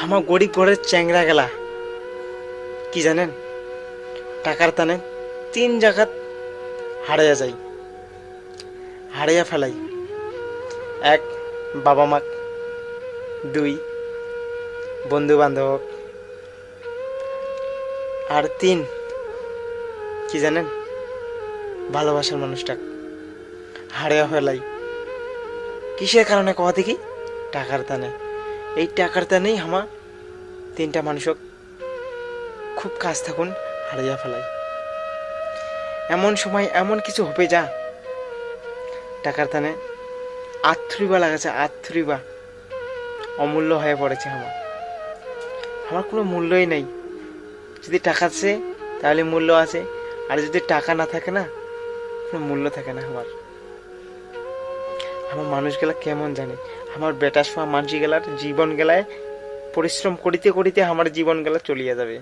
আমার গরিব ঘরের চ্যাংরা গেলা কি জানেন, টাকার টানে 3 জায়গাত হারাইয়া যাই, হারাইয়া ফেলাই। 1, বাবা মাক। 2, বন্ধু বান্ধব। আর 3, কি জানেন, ভালোবাসার মানুষটা হারিয়ে ফেলাই। কিসের কারণে কওয়া দেখি? টাকার টানে। এই টাকার টানেই আমার 3টা মানুষক খুব কাছ থাকুন হারিয়ে ফেলাই। এমন সময় এমন কিছু হবে যা টাকার টানে আত্মরিবা লাগাছে, আত্মরিবা অমূল্য হয়ে পড়েছে আমার। আমার কোনো মূল্যই নেই। যদি টাকা আছে তাহলে মূল্য আছে, আর যদি টাকা না থাকে না, কোনো মূল্য থাকে না আমার। আমার মানুষ গেলা কেমন জানে, আমার বেটা শোয়া মানুষ গেলার জীবন গেলায় পরিশ্রম করিতে করিতে আমার জীবন গেলা চলিয়া যাবে।